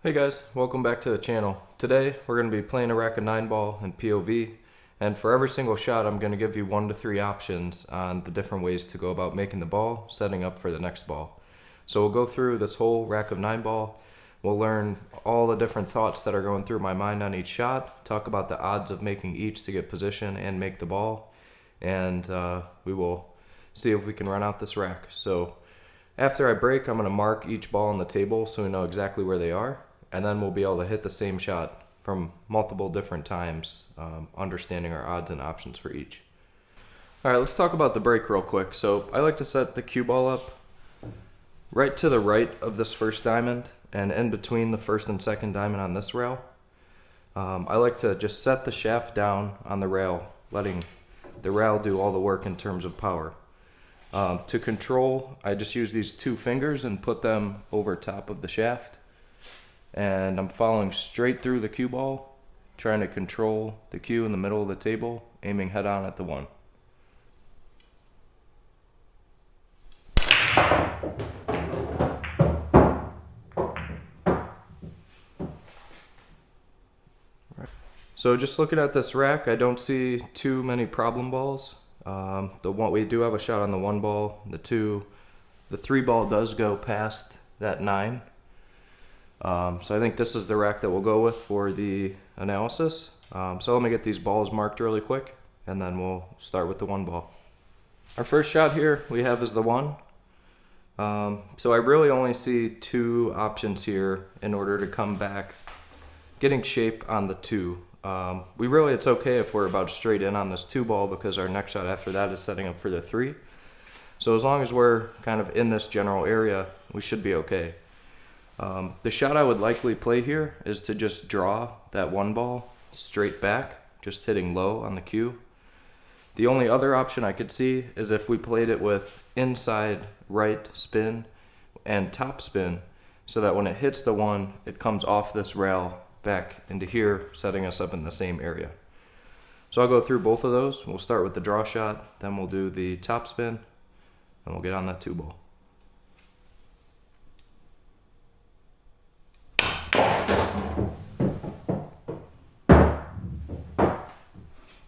Hey guys, welcome back to the channel. Today we're going to be playing a rack of 9-ball and POV, and for every single shot I'm going to give you 1 to 3 options on the different ways to go about making the ball, setting up for the next ball. So we'll go through this whole rack of 9-ball, we'll learn all the different thoughts that are going through my mind on each shot, talk about the odds of making each to get position and make the ball, and we will see if we can run out this rack. So after I break, I'm going to mark each ball on the table so we know exactly where they are. And then we'll be able to hit the same shot from multiple different times, understanding our odds and options for each. Alright, let's talk about the break real quick. So I like to set the cue ball up right to the right of this first diamond and in between the first and second diamond on this rail. I like to just set the shaft down on the rail, letting the rail do all the work in terms of power. To control, I just use these 2 fingers and put them over top of the shaft. And I'm following straight through the cue ball, trying to control the cue in the middle of the table, aiming head on at the 1. So just looking at this rack, I don't see too many problem balls. We do have a shot on the 1 ball, the 2, the 3 ball does go past that 9. So I think this is the rack that we'll go with for the analysis. So let me get these balls marked really quick and then we'll start with the 1 ball. Our first shot here we have is the 1. So I really only see 2 options here in order to come back getting shape on the 2. It's okay if we're about straight in on this 2 ball because our next shot after that is setting up for the 3. So as long as we're kind of in this general area, we should be okay. The shot I would likely play here is to just draw that 1 ball straight back, just hitting low on the cue. The only other option I could see is if we played it with inside right spin and top spin, so that when it hits the 1, it comes off this rail back into here, setting us up in the same area. So I'll go through both of those. We'll start with the draw shot, then we'll do the top spin, and we'll get on that 2 ball.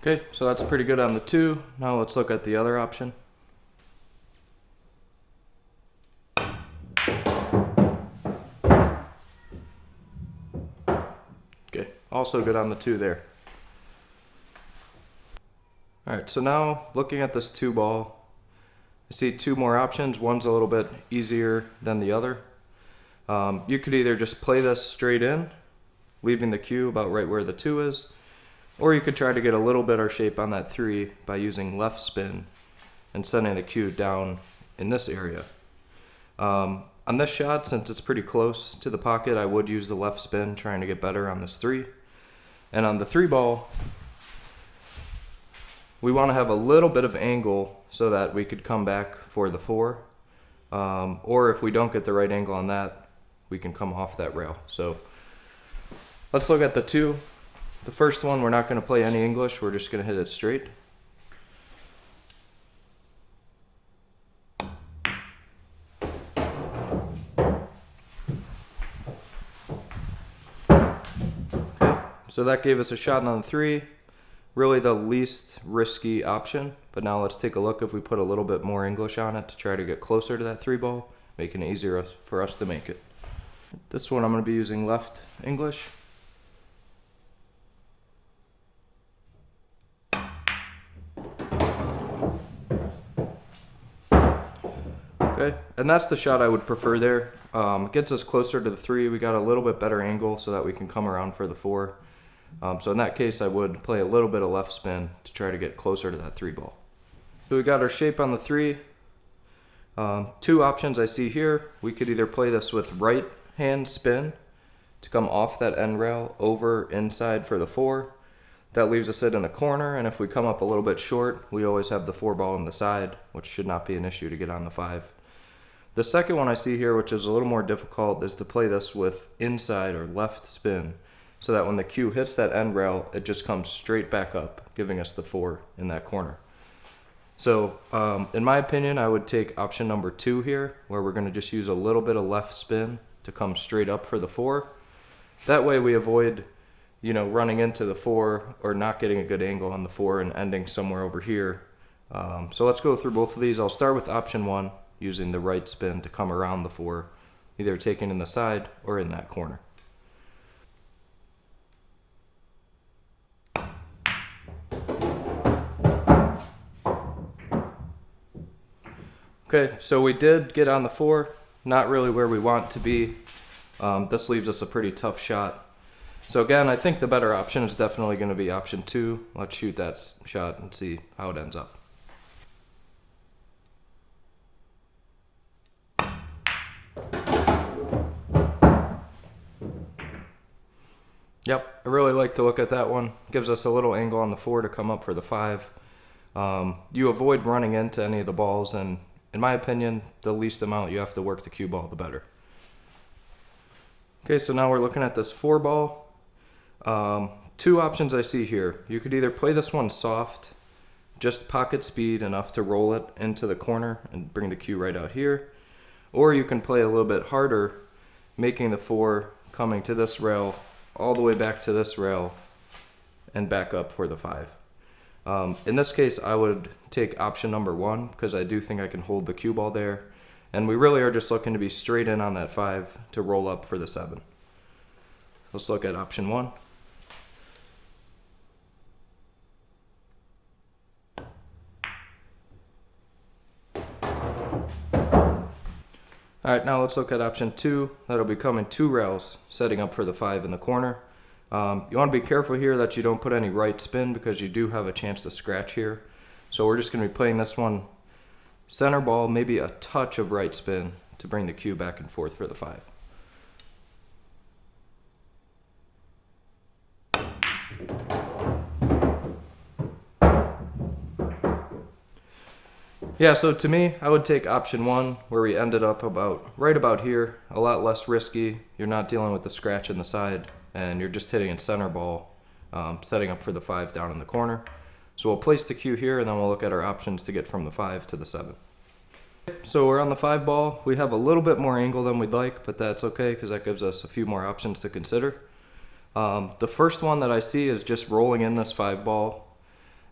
Okay, so that's pretty good on the 2. Now let's look at the other option. Okay, also good on the 2 there. Alright, so now looking at this 2 ball, I see 2 more options. One's a little bit easier than the other. You could either just play this straight in, leaving the cue about right where the 2 is, or you could try to get a little better shape on that 3 by using left spin and sending the cue down in this area. On this shot, since it's pretty close to the pocket, I would use the left spin, trying to get better on this 3. And on the 3 ball, we want to have a little bit of angle so that we could come back for the 4. Or if we don't get the right angle on that, we can come off that rail. So let's look at the 2. The first one, we're not going to play any English, we're just going to hit it straight. Okay, so that gave us a shot on the 3, really the least risky option, but now let's take a look if we put a little bit more English on it to try to get closer to that 3 ball, making it easier for us to make it. This one I'm going to be using left English. Okay, and that's the shot I would prefer there. It gets us closer to the 3. We got a little bit better angle so that we can come around for the 4. So in that case, I would play a little bit of left spin to try to get closer to that 3 ball. So we got our shape on the 3. 2 options I see here. We could either play this with right hand spin to come off that end rail over inside for the 4. That leaves us in the corner, and if we come up a little bit short, we always have the 4 ball on the side, which should not be an issue to get on the 5. The second one I see here, which is a little more difficult, is to play this with inside or left spin, so that when the cue hits that end rail, it just comes straight back up, giving us the 4 in that corner. So in my opinion, I would take option number 2 here, where we're going to just use a little bit of left spin to come straight up for the 4. That way we avoid, running into the 4 or not getting a good angle on the 4 and ending somewhere over here. So let's go through both of these. I'll start with option 1, using the right spin to come around the 4, either taking in the side or in that corner. Okay, so we did get on the 4, not really where we want to be. This leaves us a pretty tough shot. So again, I think the better option is definitely going to be option 2. Let's shoot that shot and see how it ends up. Yep, I really like to look at that one. Gives us a little angle on the 4 to come up for the 5. You avoid running into any of the balls, and in my opinion, the least amount you have to work the cue ball, the better. Okay, so now we're looking at this 4 ball. 2 options I see here. You could either play this one soft, just pocket speed enough to roll it into the corner and bring the cue right out here, or you can play a little bit harder, making the 4 coming to this rail all the way back to this rail and back up for the 5. In this case, I would take option number 1 because I do think I can hold the cue ball there, and we really are just looking to be straight in on that 5 to roll up for the 7. Let's look at option 1. Alright, now let's look at option 2. That'll be coming 2 rails, setting up for the 5 in the corner. You want to be careful here that you don't put any right spin because you do have a chance to scratch here. So we're just going to be playing this one center ball, maybe a touch of right spin to bring the cue back and forth for the 5. Yeah, so to me, I would take option 1, where we ended up right about here. A lot less risky. You're not dealing with the scratch in the side, and you're just hitting a center ball, setting up for the 5 down in the corner. So we'll place the cue here, and then we'll look at our options to get from the 5 to the 7. So we're on the 5 ball. We have a little bit more angle than we'd like, but that's okay because that gives us a few more options to consider. The first one that I see is just rolling in this 5 ball,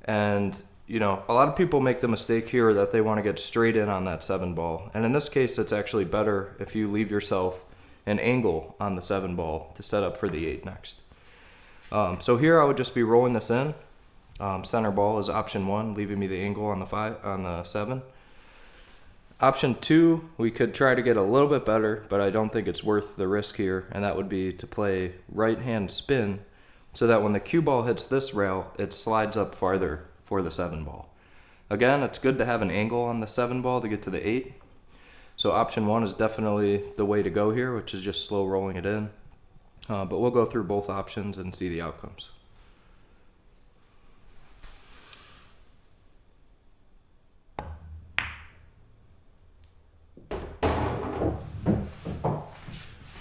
and a lot of people make the mistake here that they want to get straight in on that 7 ball. And in this case, it's actually better if you leave yourself an angle on the 7 ball to set up for the 8 next. So here I would just be rolling this in. Center ball is option 1, leaving me the angle on the 7. Option 2, we could try to get a little bit better, but I don't think it's worth the risk here. And that would be to play right hand spin so that when the cue ball hits this rail, it slides up farther for the 7 ball. Again, it's good to have an angle on the 7 ball to get to the 8. So option 1 is definitely the way to go here, which is just slow rolling it in. But we'll go through both options and see the outcomes.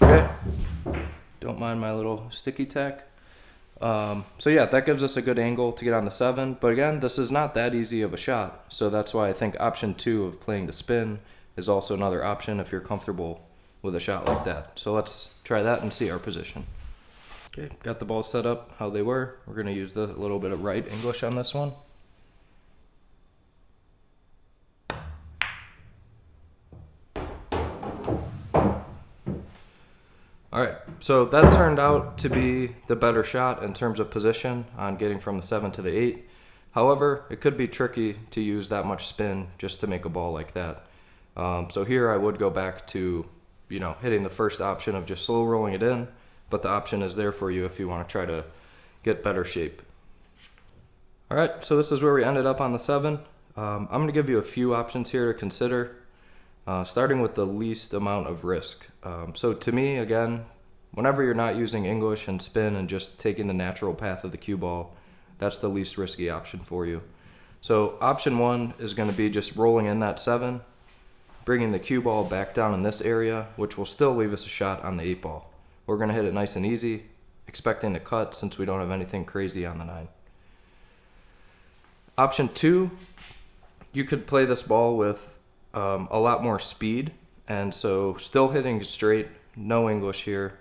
Okay, don't mind my little sticky tack. So yeah, that gives us a good angle to get on the 7, but again, this is not that easy of a shot, so that's why I think option 2 of playing the spin is also another option if you're comfortable with a shot like that. So let's try that and see our position. Okay, got the ball set up how they were. We're going to use a little bit of right English on this one. Alright, so that turned out to be the better shot in terms of position on getting from the 7 to the 8. However, it could be tricky to use that much spin just to make a ball like that. So here I would go back to, hitting the first option of just slow rolling it in, but the option is there for you if you want to try to get better shape. Alright, so this is where we ended up on the 7. I'm going to give you a few options here to consider. Starting with the least amount of risk. So to me, again, whenever you're not using English and spin and just taking the natural path of the cue ball, that's the least risky option for you. So option 1 is going to be just rolling in that 7, bringing the cue ball back down in this area, which will still leave us a shot on the 8 ball. We're going to hit it nice and easy, expecting the cut since we don't have anything crazy on the 9. Option 2, you could play this ball with a lot more speed, and so still hitting straight, no English here,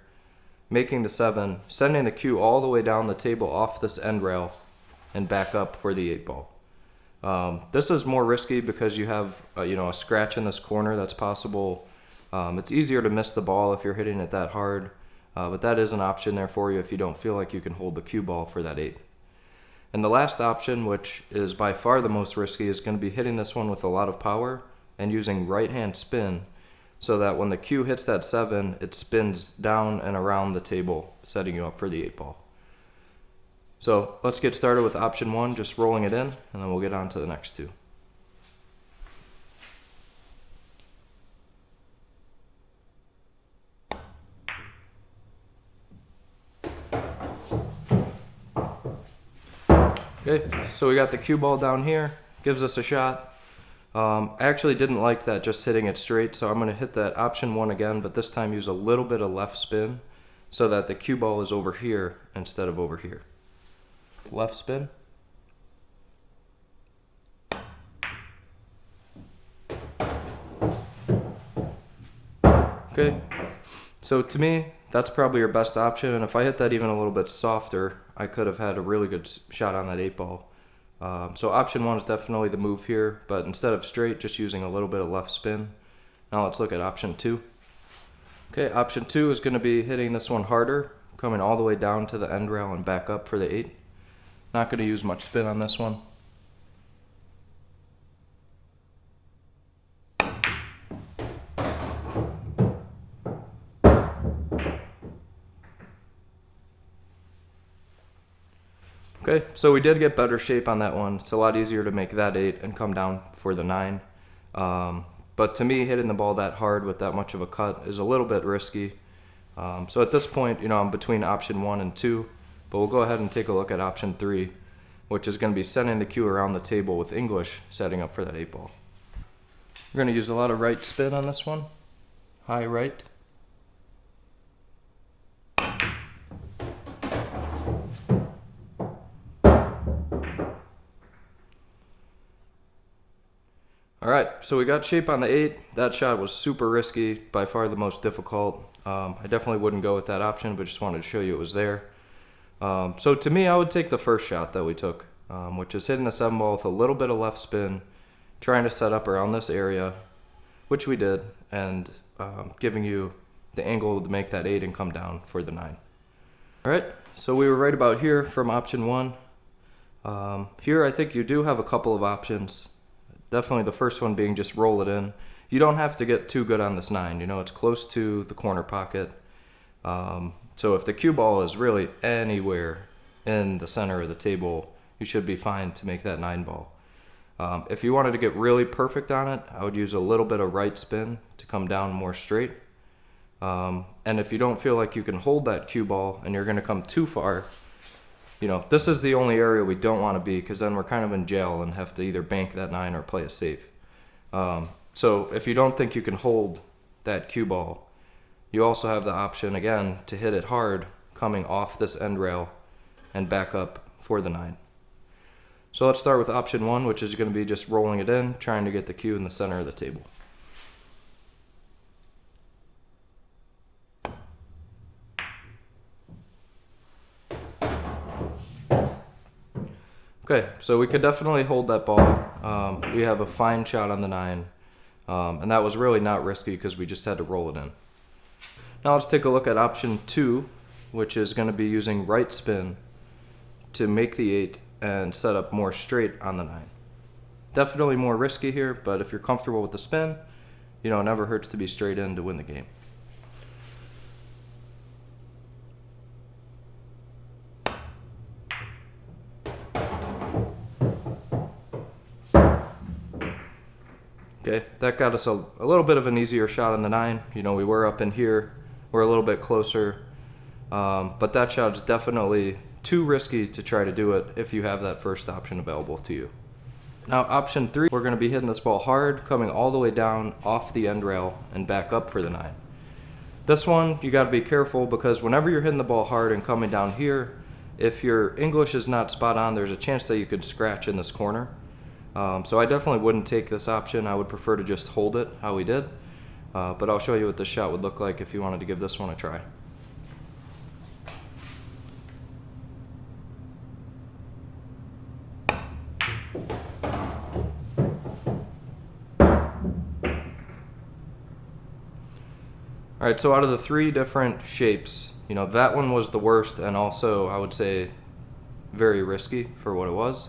making the 7, sending the cue all the way down the table off this end rail and back up for the 8 ball. This is more risky because you have a scratch in this corner that's possible. It's easier to miss the ball if you're hitting it that hard, but that is an option there for you if you don't feel like you can hold the cue ball for that 8. And the last option, which is by far the most risky, is going to be hitting this one with a lot of power and using right hand spin so that when the cue hits that 7, it spins down and around the table, setting you up for the 8 ball. So let's get started with option 1, just rolling it in, and then we'll get on to the next 2. Okay, so we got the cue ball down here, gives us a shot. I actually didn't like that just hitting it straight, so I'm going to hit that option 1 again, but this time use a little bit of left spin so that the cue ball is over here instead of over here. Left spin. Okay, so to me, that's probably your best option, and if I hit that even a little bit softer, I could have had a really good shot on that 8 ball. So option 1 is definitely the move here, but instead of straight, just using a little bit of left spin. Now let's look at option 2. Okay, option 2 is going to be hitting this one harder, coming all the way down to the end rail and back up for the 8. Not going to use much spin on this one. Okay, so we did get better shape on that one. It's a lot easier to make that 8 and come down for the 9. But to me, hitting the ball that hard with that much of a cut is a little bit risky. So at this point, I'm between option 1 and 2, but we'll go ahead and take a look at option 3, which is going to be sending the cue around the table with English, setting up for that 8 ball. We're going to use a lot of right spin on this one. High right. Alright, so we got shape on the 8. That shot was super risky, by far the most difficult. I definitely wouldn't go with that option, but just wanted to show you it was there. So to me, I would take the first shot that we took, which is hitting the 7 ball with a little bit of left spin, trying to set up around this area, which we did, and giving you the angle to make that 8 and come down for the 9. Alright, so we were right about here from option 1. Here I think you do have a couple of options. Definitely the first one being just roll it in. You don't have to get too good on this 9. It's close to the corner pocket. So if the cue ball is really anywhere in the center of the table, you should be fine to make that 9 ball. If you wanted to get really perfect on it, I would use a little bit of right spin to come down more straight. And if you don't feel like you can hold that cue ball and you're going to come too far, this is the only area we don't want to be, because then we're kind of in jail and have to either bank that 9 or play it safe. So if you don't think you can hold that cue ball, you also have the option, again, to hit it hard coming off this end rail and back up for the 9. So let's start with option 1, which is going to be just rolling it in, trying to get the cue in the center of the table. Okay, so we could definitely hold that ball. We have a fine shot on the 9, and that was really not risky because we just had to roll it in. Now let's take a look at option 2, which is going to be using right spin to make the 8 and set up more straight on the 9. Definitely more risky here, but if you're comfortable with the spin, it never hurts to be straight in to win the game. Okay, that got us a little bit of an easier shot on the 9. We were up in here, we're a little bit closer, but that shot is definitely too risky to try to do it if you have that first option available to you. Now option 3, we're going to be hitting this ball hard, coming all the way down off the end rail and back up for the 9. This one, you got to be careful, because whenever you're hitting the ball hard and coming down here, if your English is not spot on, there's a chance that you could scratch in this corner. So I definitely wouldn't take this option. I would prefer to just hold it how we did. But I'll show you what this shot would look like if you wanted to give this one a try. Alright, so out of the 3 different shapes, you know, that one was the worst and also, I would say, very risky for what it was.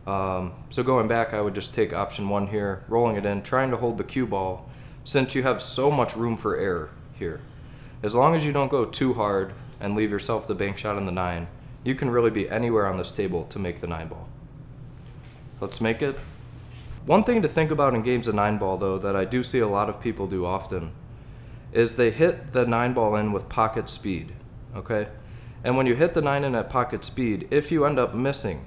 So going back, I would just take option 1 here, rolling it in, trying to hold the cue ball, since you have so much room for error here. As long as you don't go too hard and leave yourself the bank shot on the 9, you can really be anywhere on this table to make the 9 ball. Let's make it. One thing to think about in games of 9 ball, though, that I do see a lot of people do often, is they hit the 9 ball in with pocket speed, okay? And when you hit the 9 in at pocket speed, if you end up missing,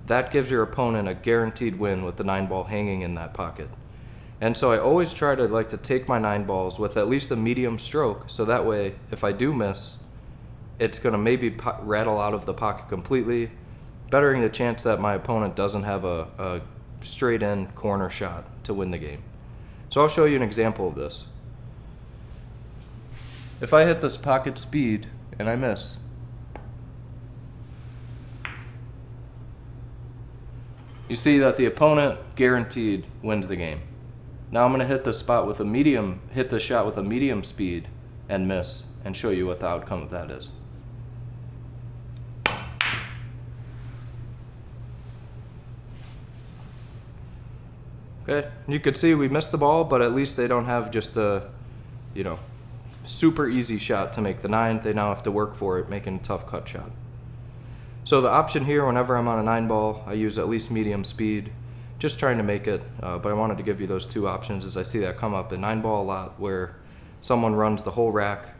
that gives your opponent a guaranteed win with the 9 ball hanging in that pocket. And so I always try to like to take my 9 balls with at least a medium stroke, so that way if I do miss, it's going to maybe rattle out of the pocket completely, bettering the chance that my opponent doesn't have a straight in corner shot to win the game. So I'll show you an example of this. If I hit this pocket speed and I miss, you see that the opponent guaranteed wins the game. Now I'm going to hit the shot with a medium speed and miss, and show you what the outcome of that is. Okay, you could see we missed the ball, but at least they don't have just a, you know, super easy shot to make the 9. They now have to work for it, making a tough cut shot. So the option here, whenever I'm on a 9 ball, I use at least medium speed, just trying to make it, but I wanted to give you those 2 options as I see that come up in 9 ball a lot, where someone runs the whole rack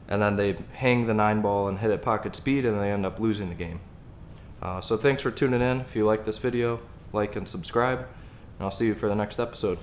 and then they hang the 9 ball and hit it pocket speed and they end up losing the game. So thanks for tuning in. If you like this video, like and subscribe, and I'll see you for the next episode.